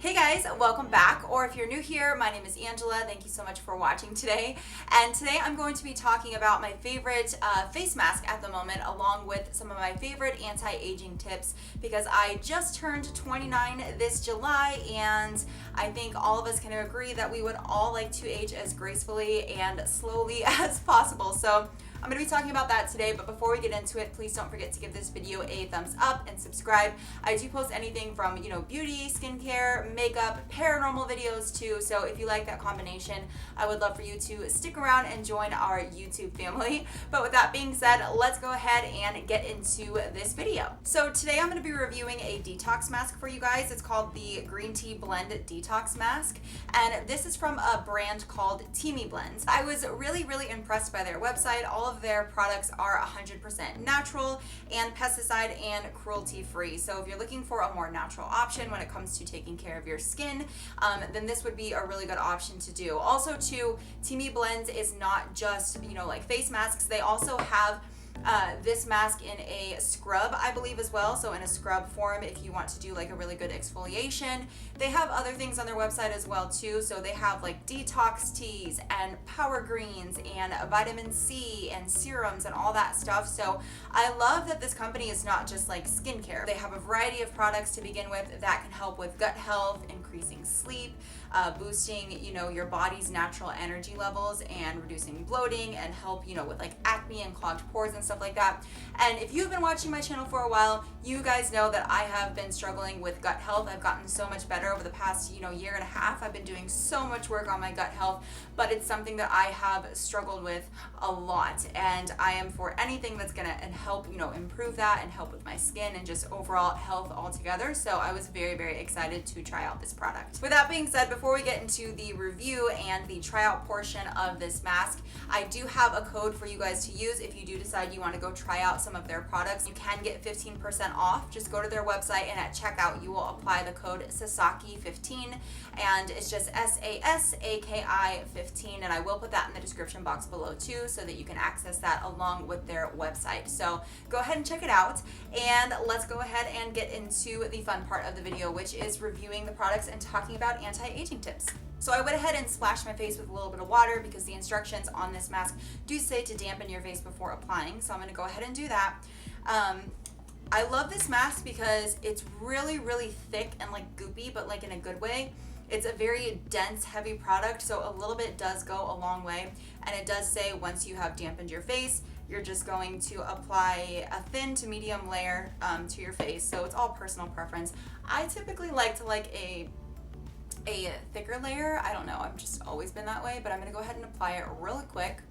Hey guys, welcome back, or if you're new here, my name is Angela. Thank you so much for watching today. And today I'm going to be talking about my favorite face mask at the moment, along with some of my favorite anti-aging tips, because I just turned 29 this July, and I think all of us can agree that we would all like to age as gracefully and slowly as possible. So I'm going to be talking about that today, but before we get into it, please don't forget to give this video a thumbs up and subscribe. I do post anything from, beauty, skincare, makeup, paranormal videos too, so if you like that combination, I would love for you to stick around and join our YouTube family. But with that being said, let's go ahead and get into this video. So today I'm going to be reviewing a detox mask for you guys. It's called the Green Tea Blend Detox Mask, and this is from a brand called Teami Blends. I was really impressed by their website. All of their products are 100% natural and pesticide and cruelty free. So if you're looking for a more natural option when it comes to taking care of your skin, then this would be a really good option to do. Also too, Teami Blends is not just, like face masks. They also have this mask in a scrub, I believe, as well. So in a scrub form, if you want to do like a really good exfoliation. They have other things on their website as well too. So they have like detox teas and power greens and vitamin C and serums and all that stuff. So I love that this company is not just like skincare. They have a variety of products to begin with that can help with gut health, increasing sleep, boosting, your body's natural energy levels, and reducing bloating, and help, with like acne and clogged pores and stuff like that. And if you've been watching my channel for a while, you guys know that I have been struggling with gut health. I've gotten so much better over the past, year and a half. I've been doing so much work on my gut health, but it's something that I have struggled with a lot. And I am for anything that's gonna help, improve that and help with my skin and just overall health altogether. So I was very excited to try out this product. With that being said, before we get into the review and the tryout portion of this mask, I do have a code for you guys to use if you do decide you want to go try out some of their products. You can get 15% off. Just go to their website, and at checkout you will apply the code SASAKI15, and it's just SASAKI 15, and I will put that in the description box below too, so that you can access that along with their website. So go ahead and check it out, and let's go ahead and get into the fun part of the video, which is reviewing the products and talking about anti-aging tips. So I went ahead and splashed my face with a little bit of water because the instructions on this mask do say to dampen your face before applying. So I'm going to go ahead and do that. I love this mask because it's really thick and like goopy, but like in a good way. It's a very dense, heavy product, so a little bit does go a long way. And it does say once you have dampened your face, you're just going to apply a thin to medium layer to your face. So it's all personal preference. I typically like to a thicker layer. I don't know, I've just always been that way, but I'm gonna go ahead and apply it really quick.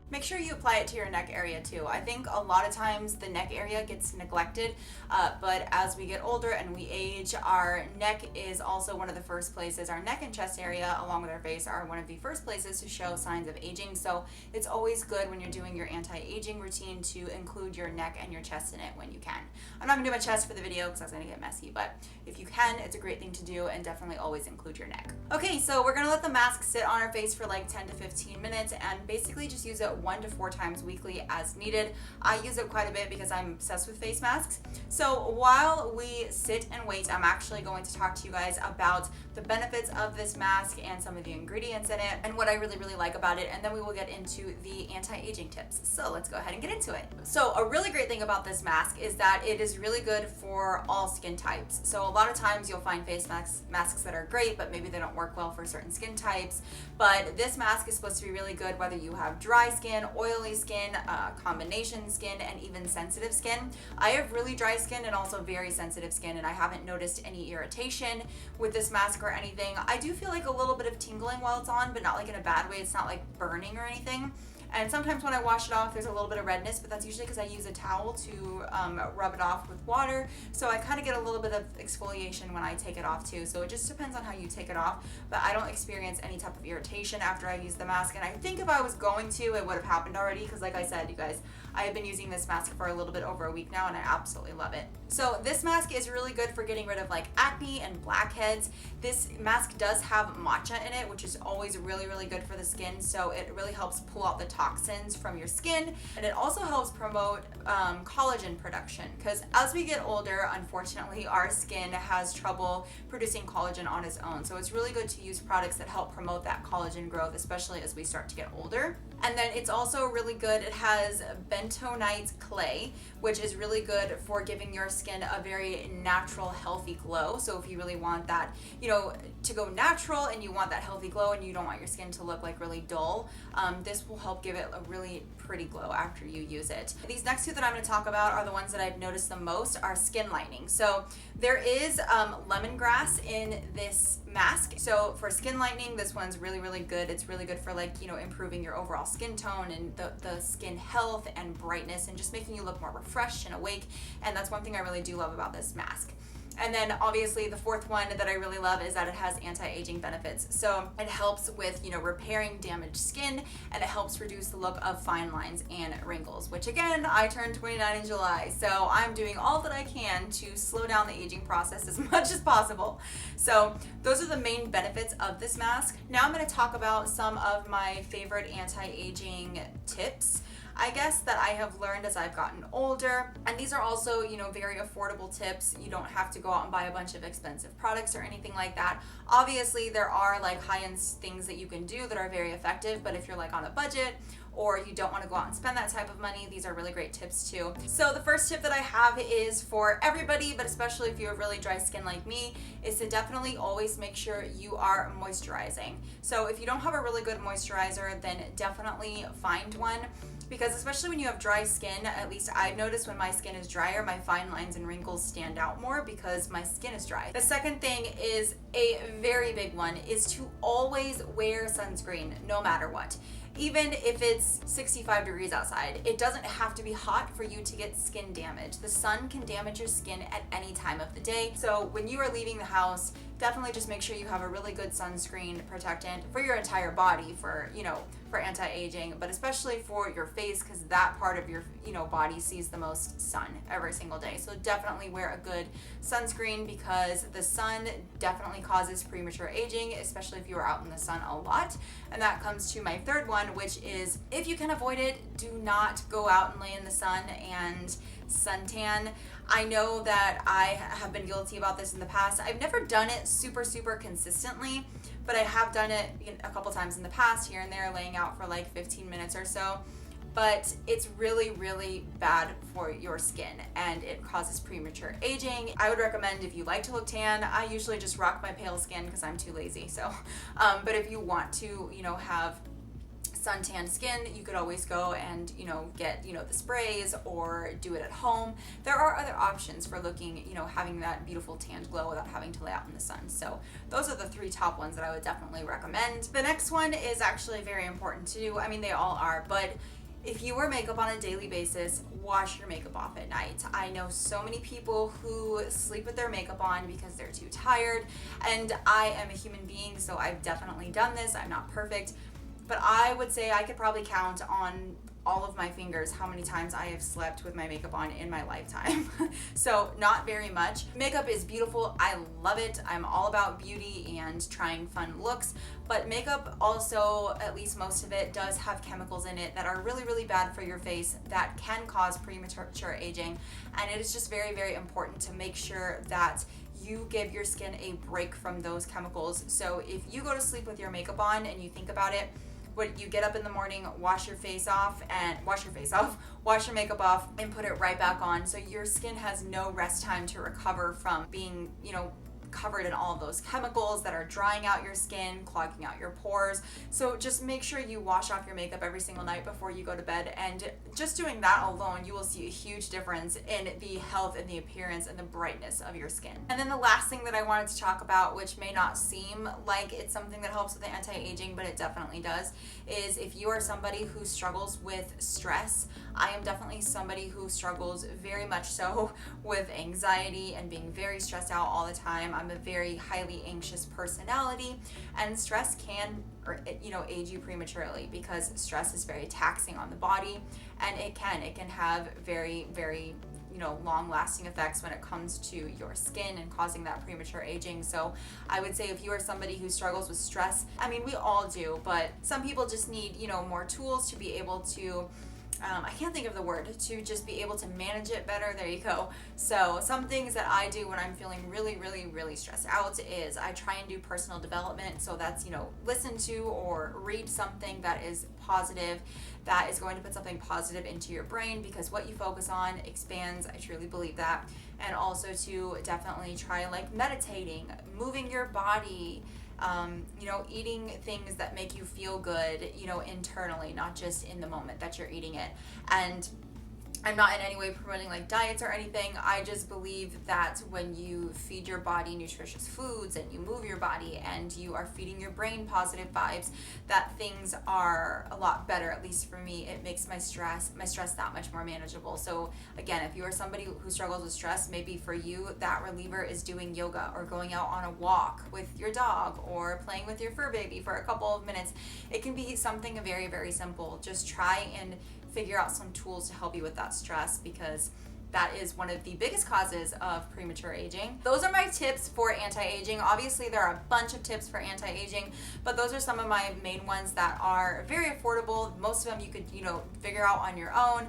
Make sure you apply it to your neck area too. I think a lot of times the neck area gets neglected, but as we get older and we age, our neck is also one of the first places, our neck and chest area along with our face are one of the first places to show signs of aging. So it's always good when you're doing your anti-aging routine to include your neck and your chest in it when you can. I'm not gonna do my chest for the video because that's gonna get messy, but if you can, it's a great thing to do, and definitely always include your neck. Okay, so we're gonna let the mask sit on our face for like 10 to 15 minutes and basically just use it 1 to 4 times weekly as needed. I use it quite a bit because I'm obsessed with face masks. So while we sit and wait, I'm actually going to talk to you guys about the benefits of this mask and some of the ingredients in it and what I really like about it, and then we will get into the anti-aging tips. So let's go ahead and get into it. So a really great thing about this mask is that it is really good for all skin types. So a lot of times you'll find face masks that are great, but maybe they don't work well for certain skin types. But this mask is supposed to be really good whether you have dry skin, oily skin, combination skin, and even sensitive skin. I have really dry skin and also very sensitive skin, and I haven't noticed any irritation with this mask or anything. I do feel like a little bit of tingling while it's on, but not like in a bad way. It's not like burning or anything. And sometimes when I wash it off, there's a little bit of redness, but that's usually because I use a towel to rub it off with water. So I kind of get a little bit of exfoliation when I take it off too. So it just depends on how you take it off, but I don't experience any type of irritation after I use the mask. And I think if I was going to, it would have happened already, because like I said, you guys, I have been using this mask for a little bit over a week now, and I absolutely love it. So this mask is really good for getting rid of like acne and blackheads. This mask does have matcha in it, which is always really good for the skin. So it really helps pull out the toxins from your skin, and it also helps promote collagen production, because as we get older, unfortunately, our skin has trouble producing collagen on its own. So it's really good to use products that help promote that collagen growth, especially as we start to get older. And then it's also really good, it has bentonite clay, which is really good for giving your skin a very natural, healthy glow. So if you really want that, to go natural, and you want that healthy glow, and you don't want your skin to look like really dull, this will help give it a really pretty glow after you use it. These next two that I'm going to talk about are the ones that I've noticed the most are skin lightening. So there is lemongrass in this mask. So for skin lightening, this one's really, really good. It's really good for improving your overall skin tone and the skin health and brightness, and just making you look more refreshed and awake. And that's one thing I really do love about this mask. And then obviously the fourth one that I really love is that it has anti-aging benefits. So it helps with, repairing damaged skin, and it helps reduce the look of fine lines and wrinkles, which again, I turned 29 in July. So I'm doing all that I can to slow down the aging process as much as possible. So those are the main benefits of this mask. Now I'm going to talk about some of my favorite anti-aging tips, I guess, that I have learned as I've gotten older. And these are also, very affordable tips. You don't have to go out and buy a bunch of expensive products or anything like that. Obviously, there are high-end things that you can do that are very effective, but if you're on a budget, or you don't want to go out and spend that type of money, these are really great tips too. So the first tip that I have is for everybody, but especially if you have really dry skin like me, is to definitely always make sure you are moisturizing. So if you don't have a really good moisturizer, then definitely find one. Because especially when you have dry skin, at least I've noticed when my skin is drier, my fine lines and wrinkles stand out more because my skin is dry. The second thing is a very big one, is to always wear sunscreen no matter what. Even if it's 65 degrees outside, it doesn't have to be hot for you to get skin damage. The sun can damage your skin at any time of the day. So when you are leaving the house, definitely just make sure you have a really good sunscreen protectant for your entire body, for anti-aging, but especially for your face, because that part of your body sees the most sun every single day. So definitely wear a good sunscreen, because the sun definitely causes premature aging, especially if you are out in the sun a lot. And that comes to my third one, which is, if you can avoid it, do not go out and lay in the sun and suntan. I know that I have been guilty about this in the past. I've never done it super consistently, but I have done it a couple times in the past, here and there, laying out for 15 minutes or so. But it's really, really bad for your skin, and it causes premature aging. I would recommend, if you like to look tan, I usually just rock my pale skin because I'm too lazy. So, but if you want to, have suntan skin, you could always go and get the sprays, or do it at home. There are other options for looking, having that beautiful tanned glow without having to lay out in the sun. So those are the three top ones that I would definitely recommend. The next one is actually very important to do. I mean, they all are, but if you wear makeup on a daily basis, wash your makeup off at night. I know so many people who sleep with their makeup on because they're too tired, and I am a human being, so I've definitely done this. I'm not perfect, but I would say I could probably count on all of my fingers how many times I have slept with my makeup on in my lifetime. So not very much. Makeup is beautiful. I love it. I'm all about beauty and trying fun looks, but makeup also, at least most of it, does have chemicals in it that are really, really bad for your face, that can cause premature aging. And it is just very, very important to make sure that you give your skin a break from those chemicals. So if you go to sleep with your makeup on and you think about it, when you get up in the morning, wash your makeup off and put it right back on, so your skin has no rest time to recover from being, covered in all of those chemicals that are drying out your skin, clogging out your pores. So just make sure you wash off your makeup every single night before you go to bed, and just doing that alone, you will see a huge difference in the health and the appearance and the brightness of your skin. And then the last thing that I wanted to talk about, which may not seem like it's something that helps with the anti-aging, but it definitely does, is if you are somebody who struggles with stress. I am definitely somebody who struggles very much so with anxiety and being very stressed out all the time. I'm a very highly anxious personality, and stress can, age you prematurely, because stress is very taxing on the body, and it can have very, very, long lasting effects when it comes to your skin and causing that premature aging. So I would say if you are somebody who struggles with stress, I mean, we all do, but some people just need, more tools to be able to I can't think of the word, to just be able to manage it better. There you go. So some things that I do when I'm feeling really, really, really stressed out is I try and do personal development. So that's, listen to or read something that is positive, that is going to put something positive into your brain, because what you focus on expands. I truly believe that. And also to definitely try like meditating, moving your body, eating things that make you feel good, internally, not just in the moment that you're eating it. And I'm not in any way promoting like diets or anything. I just believe that when you feed your body nutritious foods and you move your body and you are feeding your brain positive vibes, that things are a lot better. At least for me, it makes my stress that much more manageable. So again, if you are somebody who struggles with stress, maybe for you that reliever is doing yoga or going out on a walk with your dog or playing with your fur baby for a couple of minutes. It can be something very, very simple. Just try and figure out some tools to help you with that stress, because that is one of the biggest causes of premature aging. Those are my tips for anti-aging. Obviously, there are a bunch of tips for anti-aging, but those are some of my main ones that are very affordable. Most of them you could, figure out on your own.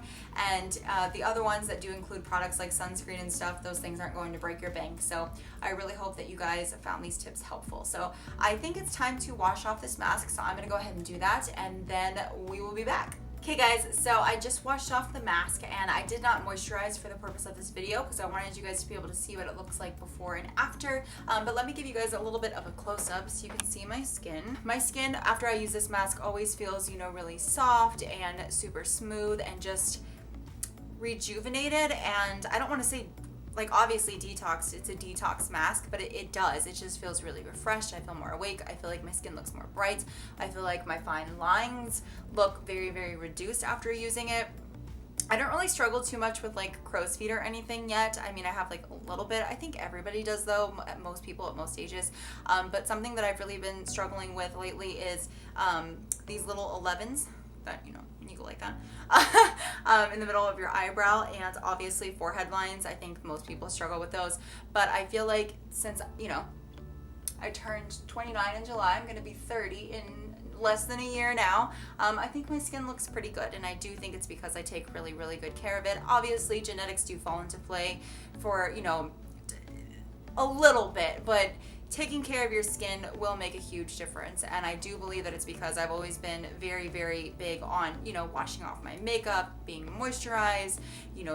And the other ones that do include products like sunscreen and stuff, those things aren't going to break your bank. So I really hope that you guys found these tips helpful. So I think it's time to wash off this mask. So I'm gonna go ahead and do that, and then we will be back. Okay guys, so I just washed off the mask and I did not moisturize for the purpose of this video because I wanted you guys to be able to see what it looks like before and after. But let me give you guys a little bit of a close-up so you can see my skin. My skin, after I use this mask, always feels, really soft and super smooth and just rejuvenated. And I don't want to say, like, obviously detox, it's a detox mask, but it does. It just feels really refreshed. I feel more awake. I feel like my skin looks more bright. I feel like my fine lines look very, very reduced after using it. I don't really struggle too much with like crow's feet or anything yet. I mean, I have like a little bit. I think everybody does though, most people at most ages. But something that I've really been struggling with lately is these little 11s that, you go like that in the middle of your eyebrow, and obviously forehead lines. I think most people struggle with those, but I feel like since, I turned 29 in July, I'm going to be 30 in less than a year now. I think my skin looks pretty good, and I do think it's because I take really, really good care of it. Obviously, genetics do fall into play for, a little bit, but taking care of your skin will make a huge difference. And I do believe that it's because I've always been very, very big on, washing off my makeup, being moisturized,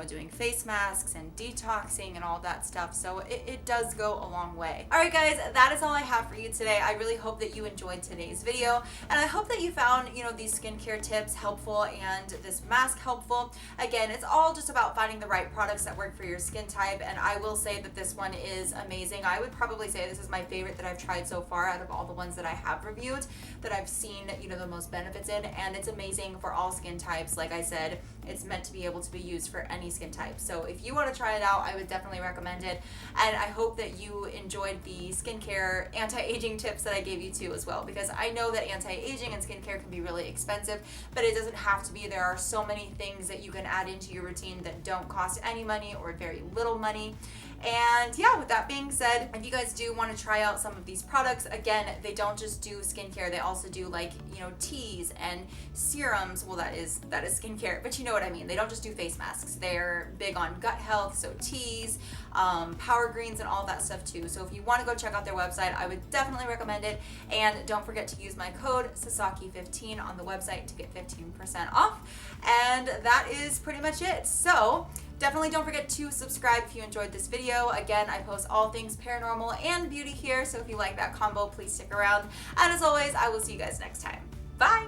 doing face masks and detoxing and all that stuff. So it does go a long way. All right, guys, that is all I have for you today. I really hope that you enjoyed today's video, and I hope that you found, these skincare tips helpful and this mask helpful. Again, it's all just about finding the right products that work for your skin type, and I will say that this one is amazing. I would probably say this is my favorite that I've tried so far out of all the ones that I have reviewed, that I've seen, the most benefits in, and it's amazing for all skin types. Like I said, it's meant to be able to be used for any skin type. So if you want to try it out, I would definitely recommend it. And I hope that you enjoyed the skincare anti-aging tips that I gave you too as well, because I know that anti-aging and skincare can be really expensive, but it doesn't have to be. There are so many things that you can add into your routine that don't cost any money or very little money. And yeah, with that being said, if you guys do want to try out some of these products, again, they don't just do skincare, they also do like, teas and serums. Well, that is skincare, but you know what I mean. They don't just do face masks. They're big on gut health, so teas, power greens, and all that stuff too. So if you want to go check out their website, I would definitely recommend it. And don't forget to use my code Sasaki15 on the website to get 15% off. And that is pretty much it. So definitely don't forget to subscribe if you enjoyed this video. Again, I post all things paranormal and beauty here, so if you like that combo, please stick around. And as always, I will see you guys next time. Bye!